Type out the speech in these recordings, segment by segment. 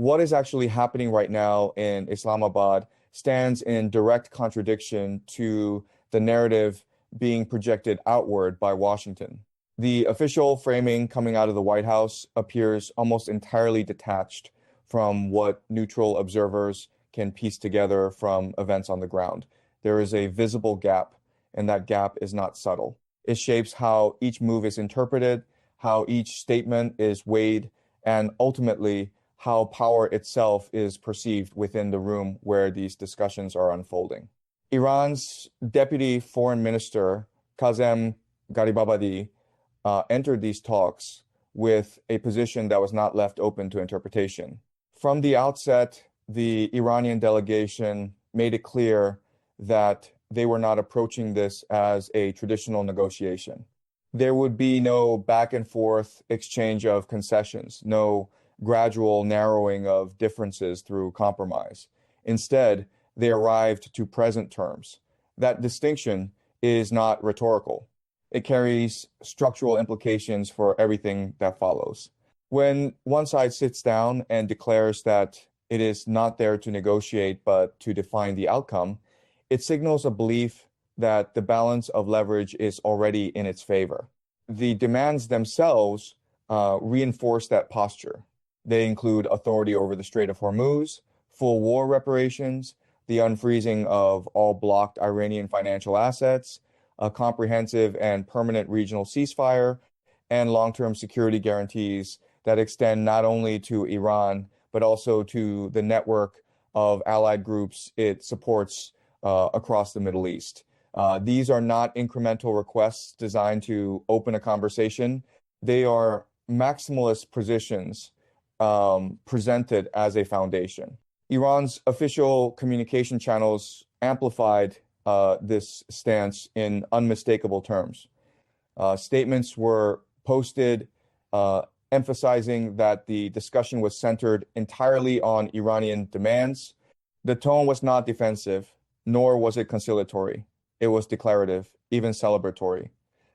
what is actually happening right now in Islamabad stands in direct contradiction to the narrative being projected outward by Washington. The official framing coming out of the White House appears almost entirely detached from what neutral observers can piece together from events on the ground. There is a visible gap, and that gap is not subtle. It shapes how each move is interpreted, how each statement is weighed, and ultimately how power itself is perceived within the room where these discussions are unfolding. Iran's deputy foreign minister, Kazem Garibabadi, entered these talks with a position that was not left open to interpretation. From the outset, the Iranian delegation made it clear that they were not approaching this as a traditional negotiation. There would be no back and forth exchange of concessions, no gradual narrowing of differences through compromise. Instead, they arrived to present terms. That distinction is not rhetorical. It carries structural implications for everything that follows. When one side sits down and declares that it is not there to negotiate but to define the outcome, it signals a belief that the balance of leverage is already in its favor. The demands themselves reinforce that posture. They include authority over the Strait of Hormuz, full war reparations, the unfreezing of all blocked Iranian financial assets, a comprehensive and permanent regional ceasefire, and long-term security guarantees that extend not only to Iran, but also to the network of allied groups it supports across the Middle East. These are not incremental requests designed to open a conversation. They are maximalist positions presented as a foundation. Iran's official communication channels amplified this stance in unmistakable terms. Statements were posted emphasizing that the discussion was centered entirely on Iranian demands. The tone was not defensive, nor was it conciliatory. It was declarative, even celebratory.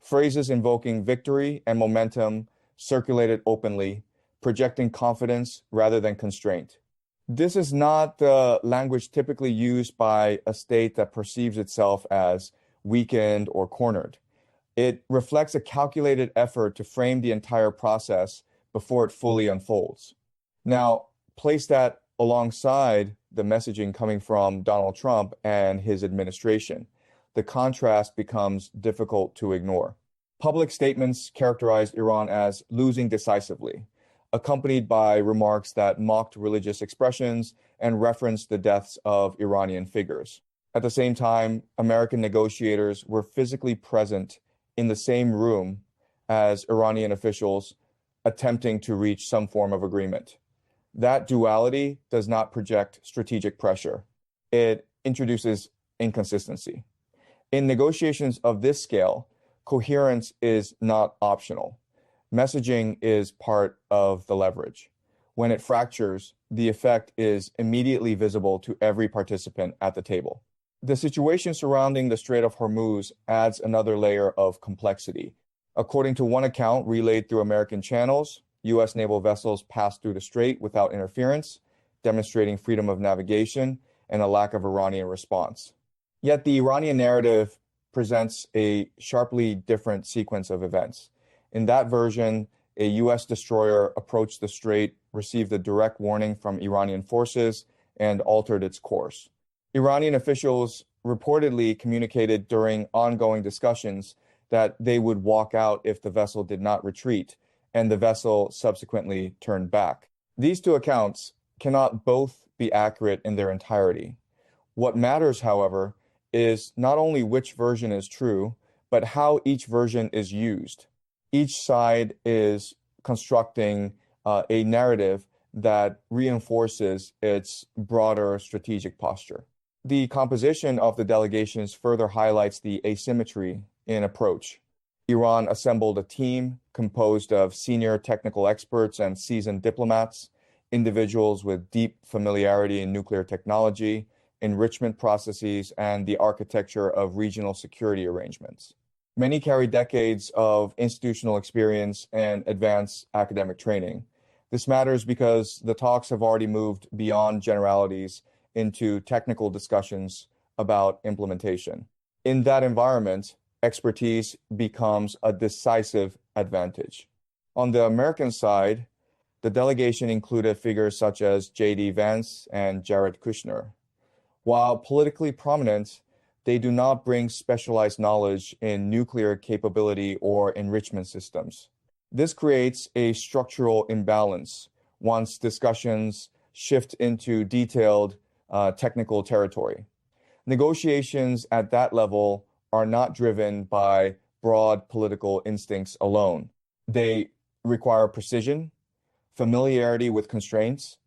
Phrases invoking victory and momentum circulated openly, projecting confidence rather than constraint. This is not the language typically used by a state that perceives itself as weakened or cornered. It reflects a calculated effort to frame the entire process before it fully unfolds. Now, place that alongside the messaging coming from Donald Trump and his administration. The contrast becomes difficult to ignore. Public statements characterized Iran as losing decisively, accompanied by remarks that mocked religious expressions and referenced the deaths of Iranian figures. At the same time, American negotiators were physically present in the same room as Iranian officials attempting to reach some form of agreement. That duality does not project strategic pressure. It introduces inconsistency. In negotiations of this scale, coherence is not optional. Messaging is part of the leverage. When it fractures, the effect is immediately visible to every participant at the table. The situation surrounding the Strait of Hormuz adds another layer of complexity. According to one account relayed through American channels, U.S. naval vessels passed through the strait without interference, demonstrating freedom of navigation and a lack of Iranian response. Yet the Iranian narrative presents a sharply different sequence of events. In that version, a U.S. destroyer approached the strait, received a direct warning from Iranian forces, and altered its course. Iranian officials reportedly communicated during ongoing discussions that they would walk out if the vessel did not retreat, and the vessel subsequently turned back. These two accounts cannot both be accurate in their entirety. What matters, however, is not only which version is true, but how each version is used. Each side is constructing a narrative that reinforces its broader strategic posture. The composition of the delegations further highlights the asymmetry in approach. Iran assembled a team composed of senior technical experts and seasoned diplomats, individuals with deep familiarity in nuclear technology, enrichment processes, and the architecture of regional security arrangements. Many carry decades of institutional experience and advanced academic training. This matters because the talks have already moved beyond generalities into technical discussions about implementation. In that environment, expertise becomes a decisive advantage. On the American side, the delegation included figures such as J.D. Vance and Jared Kushner. While politically prominent, they do not bring specialized knowledge in nuclear capability or enrichment systems. This creates a structural imbalance once discussions shift into detailed technical territory. Negotiations at that level are not driven by broad political instincts alone. They require precision, familiarity with constraints,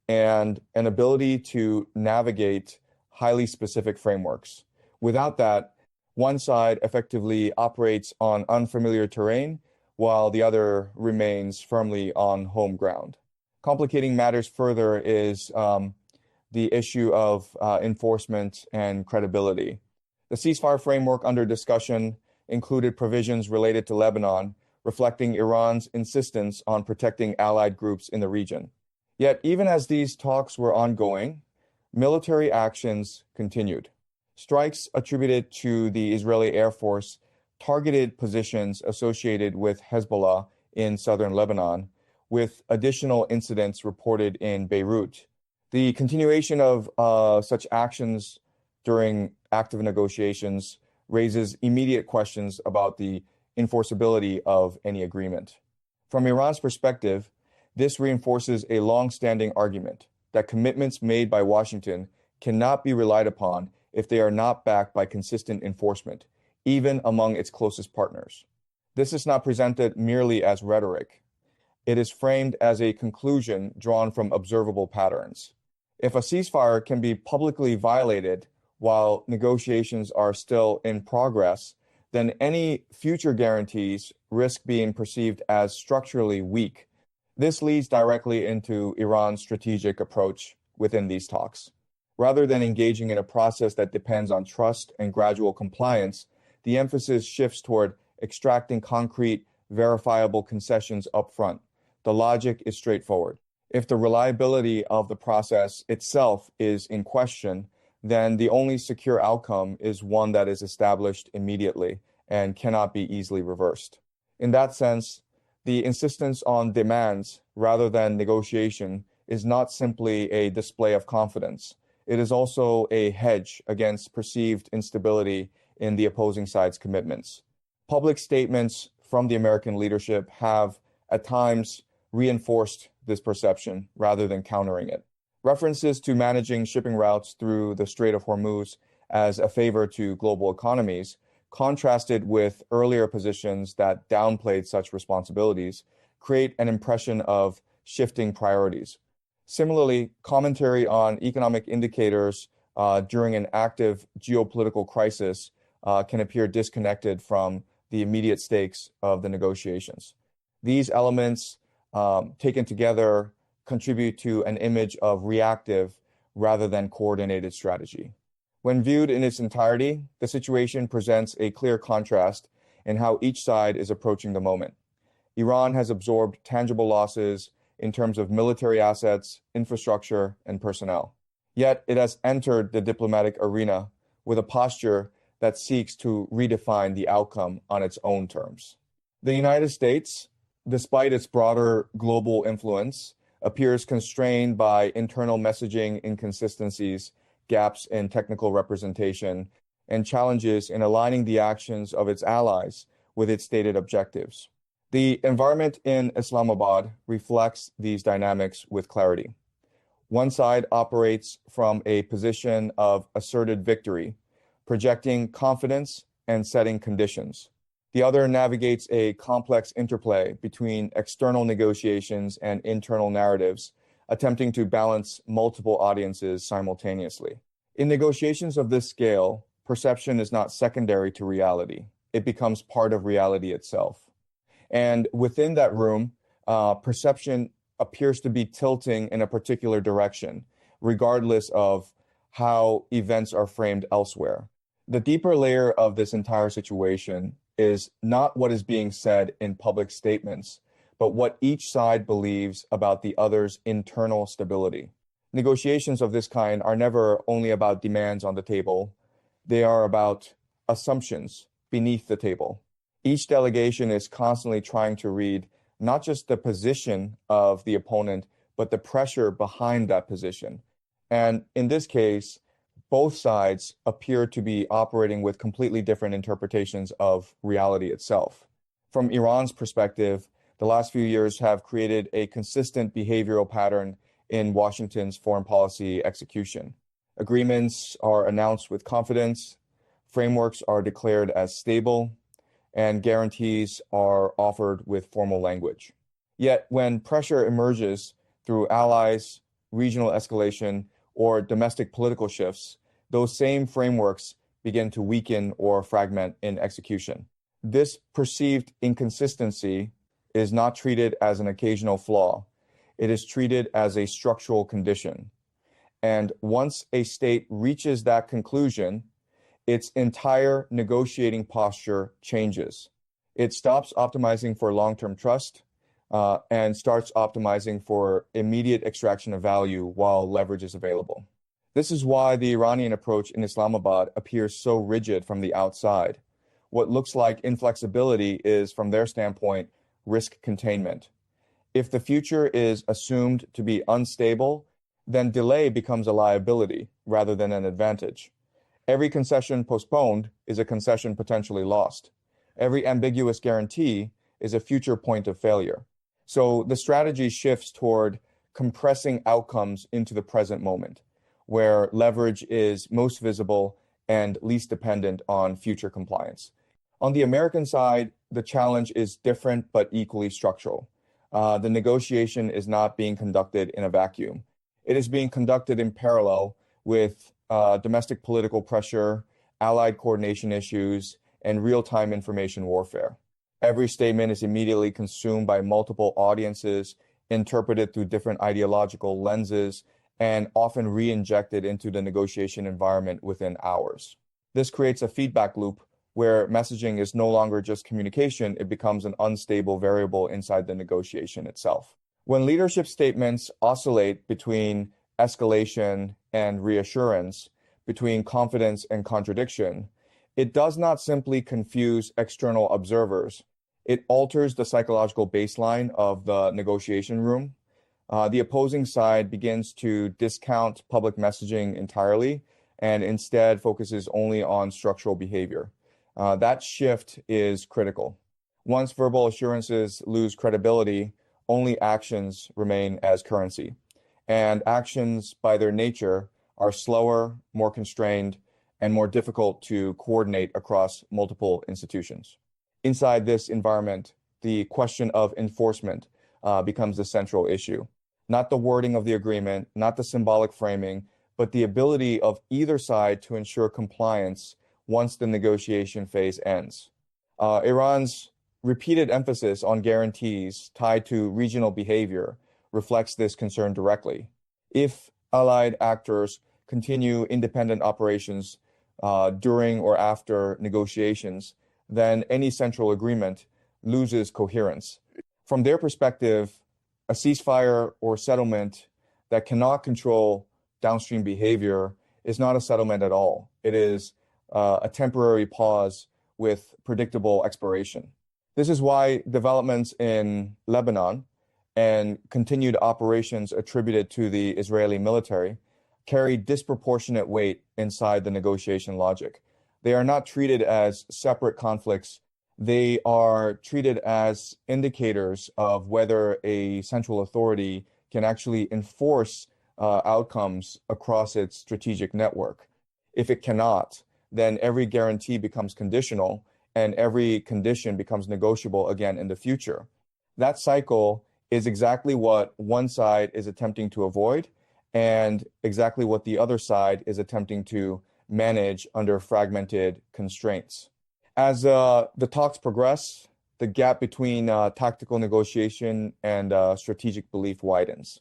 and an ability to navigate highly specific frameworks. Without that, one side effectively operates on unfamiliar terrain, while the other remains firmly on home ground. Complicating matters further is the issue of enforcement and credibility. The ceasefire framework under discussion included provisions related to Lebanon, reflecting Iran's insistence on protecting allied groups in the region. Yet, even as these talks were ongoing, military actions continued. Strikes attributed to the Israeli Air Force targeted positions associated with Hezbollah in southern Lebanon, with additional incidents reported in Beirut. The continuation of such actions during active negotiations raises immediate questions about the enforceability of any agreement. From Iran's perspective, this reinforces a long-standing argument that commitments made by Washington cannot be relied upon if they are not backed by consistent enforcement, even among its closest partners. This is not presented merely as rhetoric. It is framed as a conclusion drawn from observable patterns. If a ceasefire can be publicly violated while negotiations are still in progress, then any future guarantees risk being perceived as structurally weak. This leads directly into Iran's strategic approach within these talks. Rather than engaging in a process that depends on trust and gradual compliance, the emphasis shifts toward extracting concrete, verifiable concessions upfront. The logic is straightforward. If the reliability of the process itself is in question, then the only secure outcome is one that is established immediately and cannot be easily reversed. In that sense, the insistence on demands rather than negotiation is not simply a display of confidence. It is also a hedge against perceived instability in the opposing side's commitments. Public statements from the American leadership have, at times, reinforced this perception rather than countering it. References to managing shipping routes through the Strait of Hormuz as a favor to global economies, contrasted with earlier positions that downplayed such responsibilities, create an impression of shifting priorities. Similarly, commentary on economic indicators during an active geopolitical crisis can appear disconnected from the immediate stakes of the negotiations. These elements, taken together, contribute to an image of reactive rather than coordinated strategy. When viewed in its entirety, the situation presents a clear contrast in how each side is approaching the moment. Iran has absorbed tangible losses in terms of military assets, infrastructure, and personnel. Yet it has entered the diplomatic arena with a posture that seeks to redefine the outcome on its own terms. The United States, despite its broader global influence, appears constrained by internal messaging inconsistencies, gaps in technical representation, and challenges in aligning the actions of its allies with its stated objectives. The environment in Islamabad reflects these dynamics with clarity. One side operates from a position of asserted victory, projecting confidence and setting conditions. The other navigates a complex interplay between external negotiations and internal narratives, attempting to balance multiple audiences simultaneously. In negotiations of this scale, perception is not secondary to reality. It becomes part of reality itself. And within that room, perception appears to be tilting in a particular direction, regardless of how events are framed elsewhere. The deeper layer of this entire situation is not what is being said in public statements, but what each side believes about the other's internal stability. Negotiations of this kind are never only about demands on the table, they are about assumptions beneath the table. Each delegation is constantly trying to read not just the position of the opponent, but the pressure behind that position. And in this case, both sides appear to be operating with completely different interpretations of reality itself. From Iran's perspective, the last few years have created a consistent behavioral pattern in Washington's foreign policy execution. Agreements are announced with confidence, frameworks are declared as stable, and guarantees are offered with formal language. Yet, when pressure emerges through allies, regional escalation, or domestic political shifts, those same frameworks begin to weaken or fragment in execution. This perceived inconsistency is not treated as an occasional flaw. It is treated as a structural condition. And once a state reaches that conclusion, its entire negotiating posture changes. It stops optimizing for long-term trust and starts optimizing for immediate extraction of value while leverage is available. This is why the Iranian approach in Islamabad appears so rigid from the outside. What looks like inflexibility is, from their standpoint, risk containment. If the future is assumed to be unstable, then delay becomes a liability rather than an advantage. Every concession postponed is a concession potentially lost. Every ambiguous guarantee is a future point of failure. So the strategy shifts toward compressing outcomes into the present moment, where leverage is most visible and least dependent on future compliance. On the American side, the challenge is different but equally structural. The negotiation is not being conducted in a vacuum. It is being conducted in parallel with domestic political pressure, allied coordination issues, and real-time information warfare. Every statement is immediately consumed by multiple audiences, interpreted through different ideological lenses, and often re-injected into the negotiation environment within hours. This creates a feedback loop where messaging is no longer just communication, it becomes an unstable variable inside the negotiation itself. When leadership statements oscillate between escalation and reassurance, between confidence and contradiction, it does not simply confuse external observers. It alters the psychological baseline of the negotiation room. The opposing side begins to discount public messaging entirely and instead focuses only on structural behavior. That shift is critical. Once verbal assurances lose credibility, only actions remain as currency. And actions, by their nature, are slower, more constrained, and more difficult to coordinate across multiple institutions. Inside this environment, the question of enforcement becomes the central issue. Not the wording of the agreement, not the symbolic framing, but the ability of either side to ensure compliance once the negotiation phase ends. Iran's repeated emphasis on guarantees tied to regional behavior reflects this concern directly. If allied actors continue independent operations during or after negotiations, then any central agreement loses coherence. From their perspective, a ceasefire or settlement that cannot control downstream behavior is not a settlement at all. It is a temporary pause with predictable expiration. This is why developments in Lebanon and continued operations attributed to the Israeli military carry disproportionate weight inside the negotiation logic. They are not treated as separate conflicts. They are treated as indicators of whether a central authority can actually enforce outcomes across its strategic network. If it cannot, then every guarantee becomes conditional and every condition becomes negotiable again in the future. That cycle is exactly what one side is attempting to avoid and exactly what the other side is attempting to manage under fragmented constraints. As the talks progress, the gap between tactical negotiation and strategic belief widens.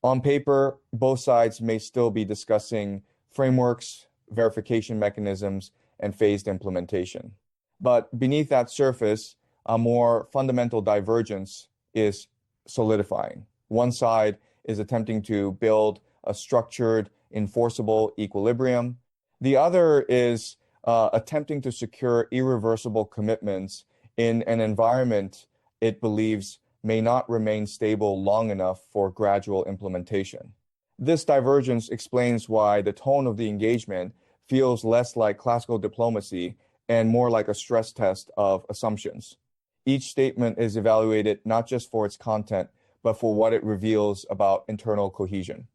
On paper, both sides may still be discussing frameworks, verification mechanisms, and phased implementation. But beneath that surface, a more fundamental divergence is solidifying. One side is attempting to build a structured, enforceable equilibrium. The other is attempting to secure irreversible commitments in an environment it believes may not remain stable long enough for gradual implementation. This divergence explains why the tone of the engagement feels less like classical diplomacy and more like a stress test of assumptions. Each statement is evaluated not just for its content, but for what it reveals about internal cohesion.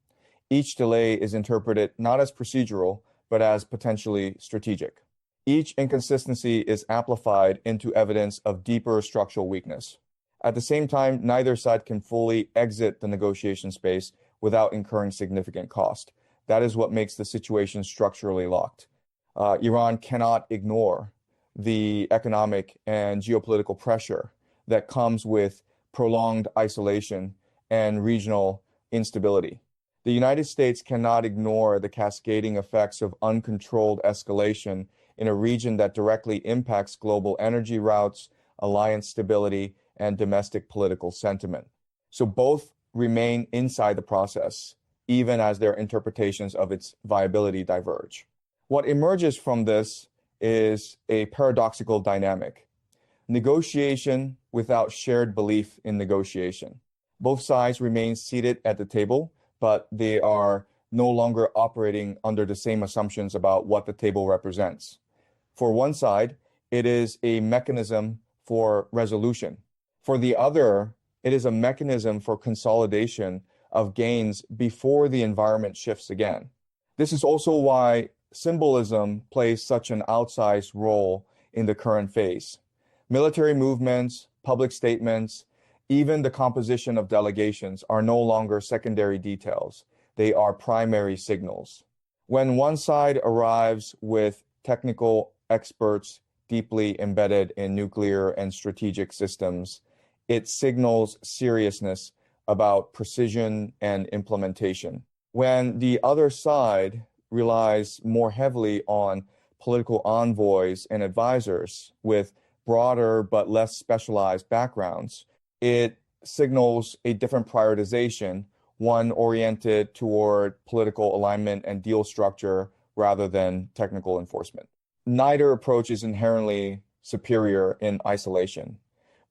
Each delay is interpreted not as procedural, but as potentially strategic. Each inconsistency is amplified into evidence of deeper structural weakness. At the same time, neither side can fully exit the negotiation space without incurring significant cost. That is what makes the situation structurally locked. Iran cannot ignore the economic and geopolitical pressure that comes with prolonged isolation and regional instability. The United States cannot ignore the cascading effects of uncontrolled escalation in a region that directly impacts global energy routes, alliance stability, and domestic political sentiment. So both remain inside the process, even as their interpretations of its viability diverge. What emerges from this is a paradoxical dynamic. Negotiation without shared belief in negotiation. Both sides remain seated at the table, but they are no longer operating under the same assumptions about what the table represents. For one side, it is a mechanism for resolution. For the other, it is a mechanism for consolidation of gains before the environment shifts again. This is also why symbolism plays such an outsized role in the current phase. Military movements, public statements, even the composition of delegations are no longer secondary details. They are primary signals. When one side arrives with technical experts deeply embedded in nuclear and strategic systems, it signals seriousness about precision and implementation. When the other side relies more heavily on political envoys and advisors with broader but less specialized backgrounds, it signals a different prioritization, one oriented toward political alignment and deal structure rather than technical enforcement. Neither approach is inherently superior in isolation,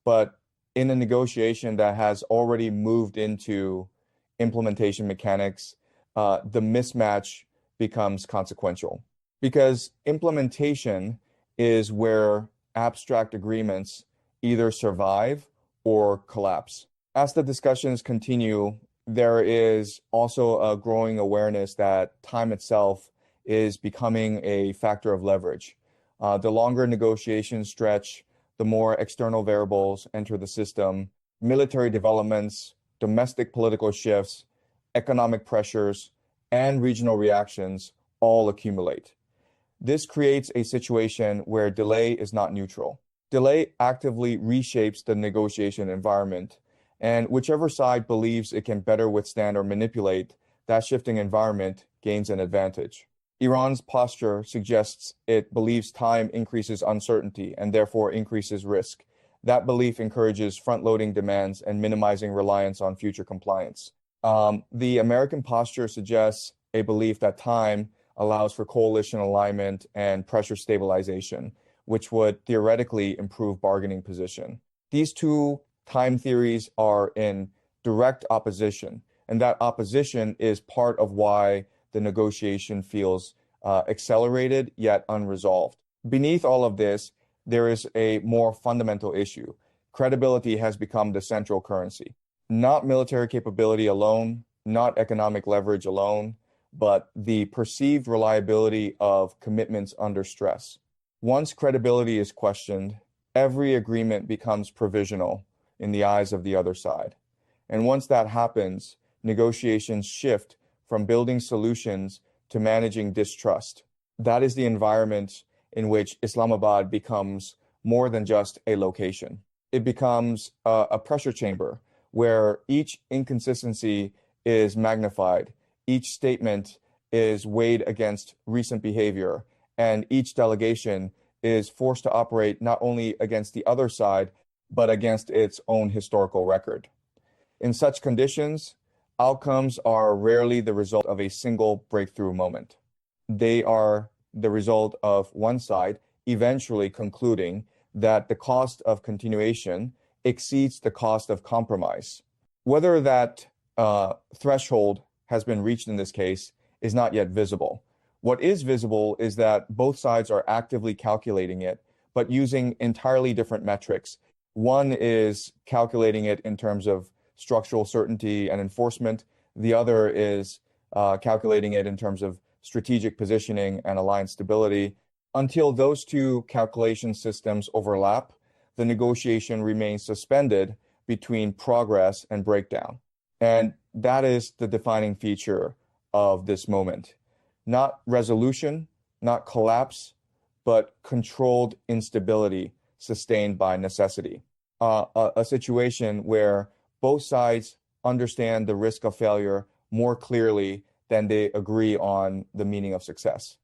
but in a negotiation that has already moved into implementation mechanics, the mismatch becomes consequential because implementation is where abstract agreements either survive or collapse. As the discussions continue, there is also a growing awareness that time itself is becoming a factor of leverage. The longer negotiations stretch, the more external variables enter the system. Military developments, domestic political shifts, economic pressures, and regional reactions all accumulate. This creates a situation where delay is not neutral. Delay actively reshapes the negotiation environment, and whichever side believes it can better withstand or manipulate that shifting environment gains an advantage. Iran's posture suggests it believes time increases uncertainty and therefore increases risk. That belief encourages front-loading demands and minimizing reliance on future compliance. The American posture suggests a belief that time allows for coalition alignment and pressure stabilization, which would theoretically improve bargaining position. These two time theories are in direct opposition, and that opposition is part of why the negotiation feels accelerated yet unresolved. Beneath all of this, there is a more fundamental issue. Credibility has become the central currency. Not military capability alone, not economic leverage alone, but the perceived reliability of commitments under stress. Once credibility is questioned, every agreement becomes provisional in the eyes of the other side. And once that happens, negotiations shift from building solutions to managing distrust. That is the environment in which Islamabad becomes more than just a location. It becomes a pressure chamber where each inconsistency is magnified, each statement is weighed against recent behavior, and each delegation is forced to operate not only against the other side, but against its own historical record. In such conditions, outcomes are rarely the result of a single breakthrough moment. They are the result of one side eventually concluding that the cost of continuation exceeds the cost of compromise. Whether that threshold has been reached in this case is not yet visible. What is visible is that both sides are actively calculating it, but using entirely different metrics. One is calculating it in terms of structural certainty and enforcement. The other is calculating it in terms of strategic positioning and alliance stability. Until those two calculation systems overlap, the negotiation remains suspended between progress and breakdown. And that is the defining feature of this moment. Not resolution, not collapse, but controlled instability sustained by necessity. A situation where both sides understand the risk of failure more clearly than they agree on the meaning of success.